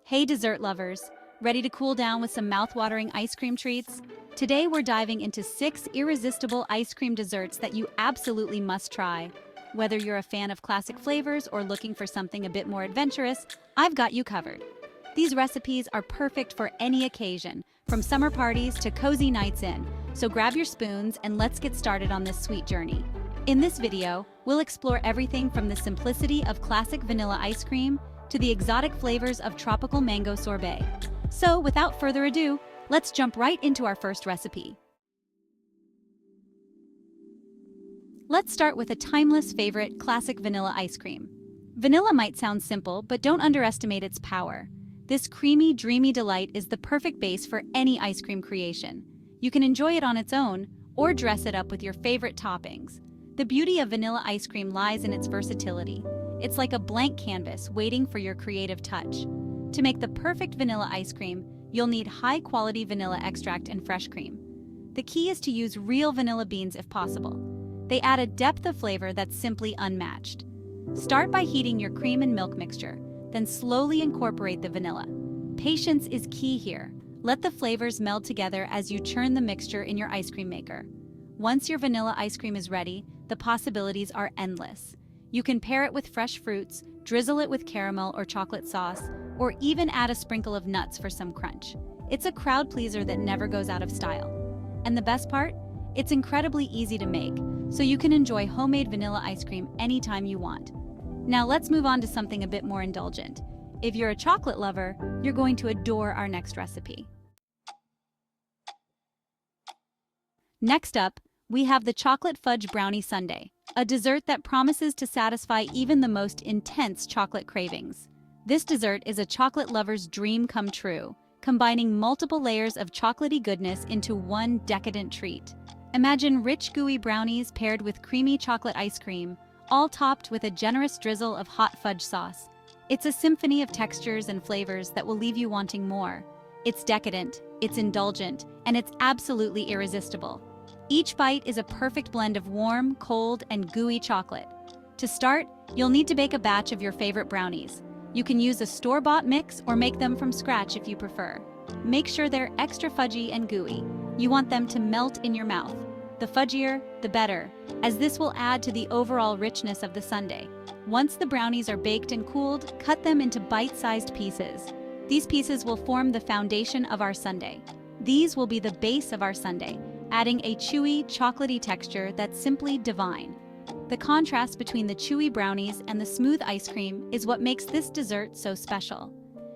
Hey dessert lovers, ready to cool down with some mouth-watering ice cream treats? Today we're diving into 6 irresistible ice cream desserts that you absolutely must try. Whether you're a fan of classic flavors or looking for something a bit more adventurous, I've got you covered. These recipes are perfect for any occasion, from summer parties to cozy nights in, so grab your spoons and let's get started on this sweet journey. In this video, we'll explore everything from the simplicity of classic vanilla ice cream to the exotic flavors of tropical mango sorbet. So, without further ado, let's jump right into our first recipe. Let's start with a timeless favorite, classic vanilla ice cream. Vanilla might sound simple, but don't underestimate its power. This creamy, dreamy delight is the perfect base for any ice cream creation. You can enjoy it on its own, or dress it up with your favorite toppings. The beauty of vanilla ice cream lies in its versatility. It's like a blank canvas waiting for your creative touch. To make the perfect vanilla ice cream, you'll need high-quality vanilla extract and fresh cream. The key is to use real vanilla beans if possible. They add a depth of flavor that's simply unmatched. Start by heating your cream and milk mixture, then slowly incorporate the vanilla. Patience is key here. Let the flavors meld together as you churn the mixture in your ice cream maker. Once your vanilla ice cream is ready, the possibilities are endless. You can pair it with fresh fruits, drizzle it with caramel or chocolate sauce, or even add a sprinkle of nuts for some crunch. It's a crowd pleaser that never goes out of style. And the best part? It's incredibly easy to make, so you can enjoy homemade vanilla ice cream anytime you want. Now let's move on to something a bit more indulgent. If you're a chocolate lover, you're going to adore our next recipe. Next up, we have the chocolate fudge brownie sundae, a dessert that promises to satisfy even the most intense chocolate cravings. This dessert is a chocolate lover's dream come true, combining multiple layers of chocolatey goodness into one decadent treat. Imagine rich, gooey brownies paired with creamy chocolate ice cream, all topped with a generous drizzle of hot fudge sauce. It's a symphony of textures and flavors that will leave you wanting more. It's decadent, it's indulgent, and it's absolutely irresistible. Each bite is a perfect blend of warm, cold, and gooey chocolate. To start, you'll need to bake a batch of your favorite brownies. You can use a store-bought mix or make them from scratch if you prefer. Make sure they're extra fudgy and gooey. You want them to melt in your mouth. The fudgier, the better, as this will add to the overall richness of the sundae. Once the brownies are baked and cooled, cut them into bite-sized pieces. These pieces will form the foundation of our sundae. These will be the base of our sundae, adding a chewy, chocolatey texture that's simply divine. The contrast between the chewy brownies and the smooth ice cream is what makes this dessert so special.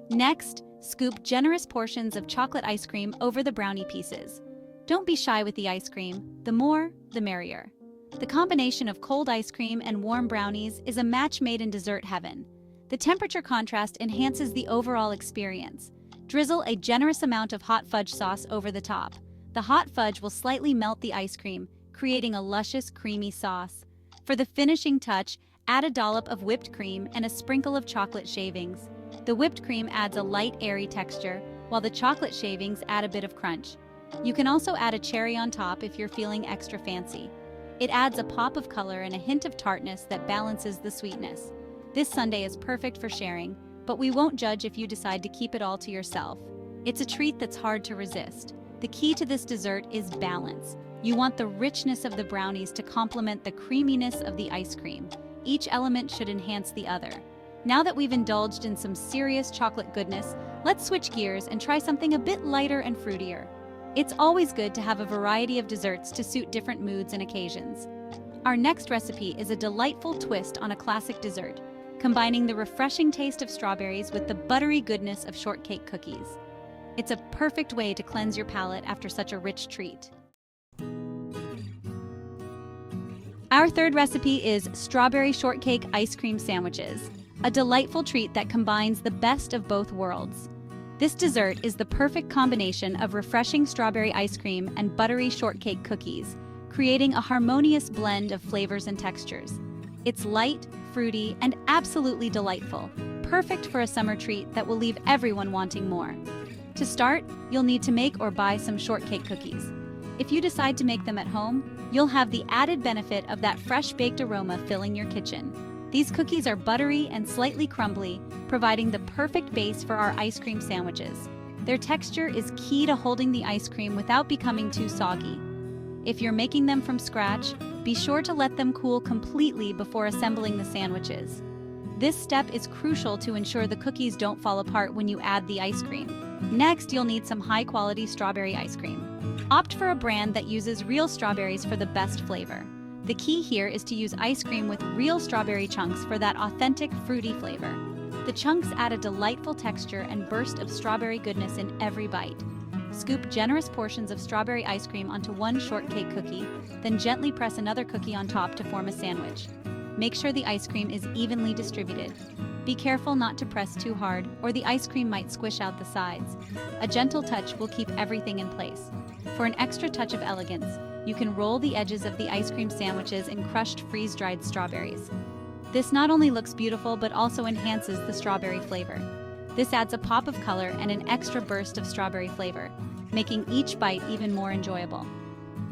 Next, scoop generous portions of chocolate ice cream over the brownie pieces. Don't be shy with the ice cream. The more, the merrier. The combination of cold ice cream and warm brownies is a match made in dessert heaven. The temperature contrast enhances the overall experience. Drizzle a generous amount of hot fudge sauce over the top. The hot fudge will slightly melt the ice cream, creating a luscious, creamy sauce. For the finishing touch, add a dollop of whipped cream and a sprinkle of chocolate shavings. The whipped cream adds a light, airy texture, while the chocolate shavings add a bit of crunch. You can also add a cherry on top if you're feeling extra fancy. It adds a pop of color and a hint of tartness that balances the sweetness. This sundae is perfect for sharing, but we won't judge if you decide to keep it all to yourself. It's a treat that's hard to resist. The key to this dessert is balance. You want the richness of the brownies to complement the creaminess of the ice cream. Each element should enhance the other. Now that we've indulged in some serious chocolate goodness, let's switch gears and try something a bit lighter and fruitier. It's always good to have a variety of desserts to suit different moods and occasions. Our next recipe is a delightful twist on a classic dessert, combining the refreshing taste of strawberries with the buttery goodness of shortcake cookies. It's a perfect way to cleanse your palate after such a rich treat. Our third recipe is strawberry shortcake ice cream sandwiches, a delightful treat that combines the best of both worlds. This dessert is the perfect combination of refreshing strawberry ice cream and buttery shortcake cookies, creating a harmonious blend of flavors and textures. It's light, fruity, and absolutely delightful, perfect for a summer treat that will leave everyone wanting more. To start, you'll need to make or buy some shortcake cookies. If you decide to make them at home, you'll have the added benefit of that fresh baked aroma filling your kitchen. These cookies are buttery and slightly crumbly, providing the perfect base for our ice cream sandwiches. Their texture is key to holding the ice cream without becoming too soggy. If you're making them from scratch, be sure to let them cool completely before assembling the sandwiches. This step is crucial to ensure the cookies don't fall apart when you add the ice cream. Next, you'll need some high-quality strawberry ice cream. Opt for a brand that uses real strawberries for the best flavor. The key here is to use ice cream with real strawberry chunks for that authentic, fruity flavor. The chunks add a delightful texture and burst of strawberry goodness in every bite. Scoop generous portions of strawberry ice cream onto one shortcake cookie, then gently press another cookie on top to form a sandwich. Make sure the ice cream is evenly distributed. Be careful not to press too hard, or the ice cream might squish out the sides. A gentle touch will keep everything in place. For an extra touch of elegance, you can roll the edges of the ice cream sandwiches in crushed freeze-dried strawberries. This not only looks beautiful but also enhances the strawberry flavor. This adds a pop of color and an extra burst of strawberry flavor, making each bite even more enjoyable.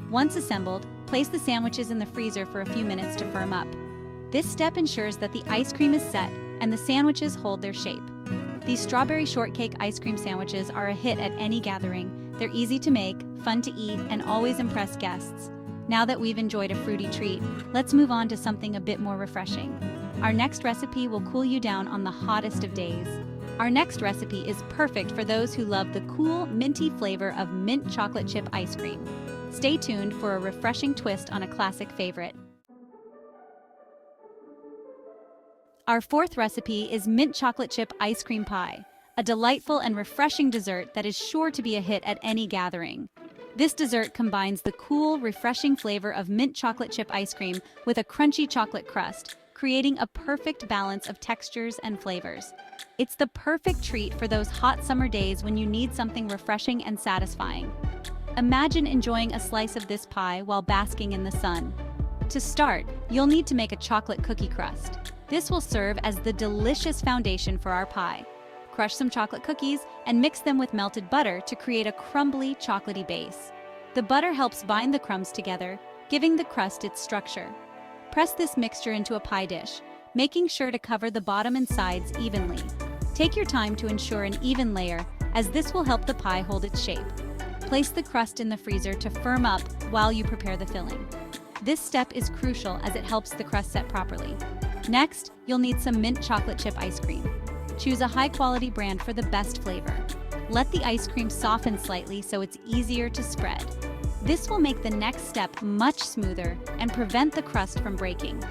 Once assembled, place the sandwiches in the freezer for a few minutes to firm up. This step ensures that the ice cream is set and the sandwiches hold their shape. These strawberry shortcake ice cream sandwiches are a hit at any gathering. They're easy to make, fun to eat, and always impress guests. Now that we've enjoyed a fruity treat, let's move on to something a bit more refreshing. Our next recipe will cool you down on the hottest of days. Our next recipe is perfect for those who love the cool, minty flavor of mint chocolate chip ice cream. Stay tuned for a refreshing twist on a classic favorite. Our fourth recipe is mint chocolate chip ice cream pie, a delightful and refreshing dessert that is sure to be a hit at any gathering. This dessert combines the cool, refreshing flavor of mint chocolate chip ice cream with a crunchy chocolate crust, creating a perfect balance of textures and flavors. It's the perfect treat for those hot summer days when you need something refreshing and satisfying. Imagine enjoying a slice of this pie while basking in the sun. To start, you'll need to make a chocolate cookie crust. This will serve as the delicious foundation for our pie. Crush some chocolate cookies and mix them with melted butter to create a crumbly, chocolatey base. The butter helps bind the crumbs together, giving the crust its structure. Press this mixture into a pie dish, making sure to cover the bottom and sides evenly. Take your time to ensure an even layer, as this will help the pie hold its shape. Place the crust in the freezer to firm up while you prepare the filling. This step is crucial as it helps the crust set properly. Next, you'll need some mint chocolate chip ice cream. Choose a high-quality brand for the best flavor. Let the ice cream soften slightly so it's easier to spread. This will make the next step much smoother and prevent the crust from breaking.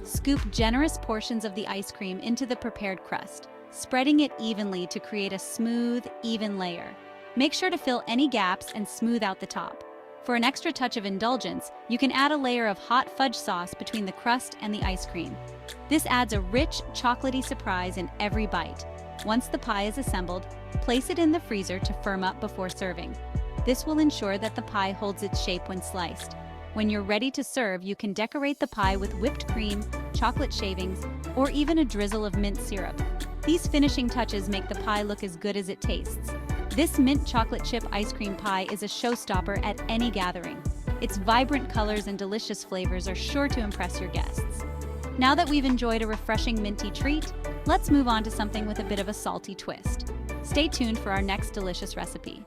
Scoop generous portions of the ice cream into the prepared crust, spreading it evenly to create a smooth, even layer. Make sure to fill any gaps and smooth out the top. For an extra touch of indulgence, you can add a layer of hot fudge sauce between the crust and the ice cream. This adds a rich, chocolatey surprise in every bite. Once the pie is assembled, place it in the freezer to firm up before serving. This will ensure that the pie holds its shape when sliced. When you're ready to serve, you can decorate the pie with whipped cream, chocolate shavings, or even a drizzle of mint syrup. These finishing touches make the pie look as good as it tastes. This mint chocolate chip ice cream pie is a showstopper at any gathering. Its vibrant colors and delicious flavors are sure to impress your guests. Now that we've enjoyed a refreshing minty treat, let's move on to something with a bit of a salty twist. Stay tuned for our next delicious recipe.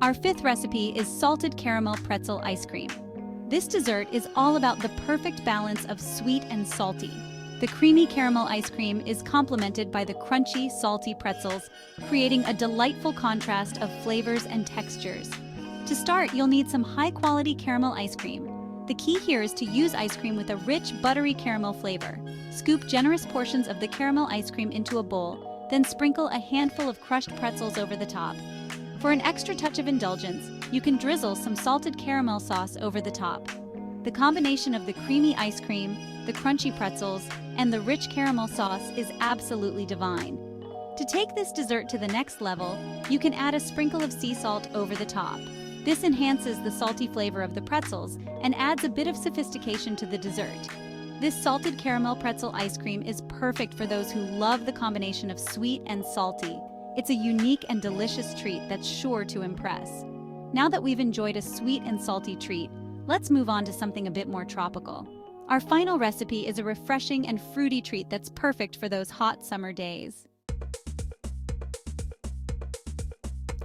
Our fifth recipe is salted caramel pretzel ice cream. This dessert is all about the perfect balance of sweet and salty. The creamy caramel ice cream is complemented by the crunchy, salty pretzels, creating a delightful contrast of flavors and textures. To start, you'll need some high-quality caramel ice cream. The key here is to use ice cream with a rich, buttery caramel flavor. Scoop generous portions of the caramel ice cream into a bowl, then sprinkle a handful of crushed pretzels over the top. For an extra touch of indulgence, you can drizzle some salted caramel sauce over the top. The combination of the creamy ice cream, the crunchy pretzels, and the rich caramel sauce is absolutely divine. To take this dessert to the next level, you can add a sprinkle of sea salt over the top. This enhances the salty flavor of the pretzels and adds a bit of sophistication to the dessert. This salted caramel pretzel ice cream is perfect for those who love the combination of sweet and salty. It's a unique and delicious treat that's sure to impress. Now that we've enjoyed a sweet and salty treat, let's move on to something a bit more tropical. Our final recipe is a refreshing and fruity treat that's perfect for those hot summer days.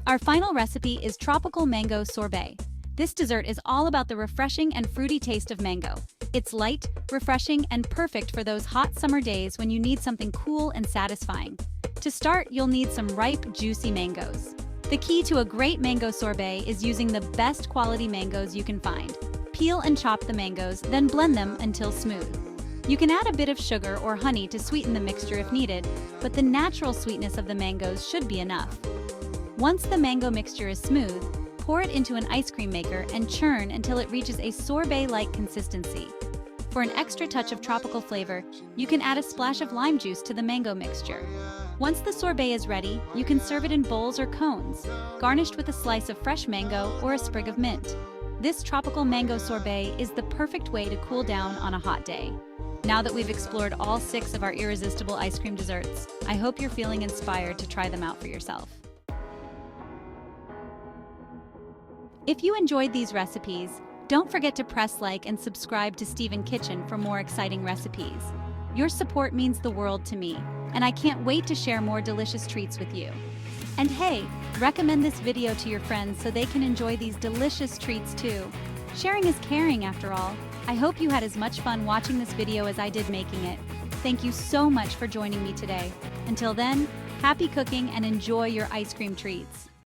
Our final recipe is tropical mango sorbet. This dessert is all about the refreshing and fruity taste of mango. It's light, refreshing, and perfect for those hot summer days when you need something cool and satisfying. To start, you'll need some ripe, juicy mangoes. The key to a great mango sorbet is using the best quality mangoes you can find. Peel and chop the mangoes, then blend them until smooth. You can add a bit of sugar or honey to sweeten the mixture if needed, but the natural sweetness of the mangoes should be enough. Once the mango mixture is smooth, pour it into an ice cream maker and churn until it reaches a sorbet-like consistency. For an extra touch of tropical flavor, you can add a splash of lime juice to the mango mixture. Once the sorbet is ready, you can serve it in bowls or cones, garnished with a slice of fresh mango or a sprig of mint. This tropical mango sorbet is the perfect way to cool down on a hot day. Now that we've explored all 6 of our irresistible ice cream desserts, I hope you're feeling inspired to try them out for yourself. If you enjoyed these recipes, don't forget to press like and subscribe to Steven Kitchen for more exciting recipes. Your support means the world to me, and I can't wait to share more delicious treats with you. And hey, recommend this video to your friends so they can enjoy these delicious treats too. Sharing is caring after all. I hope you had as much fun watching this video as I did making it. Thank you so much for joining me today. Until then, happy cooking and enjoy your ice cream treats.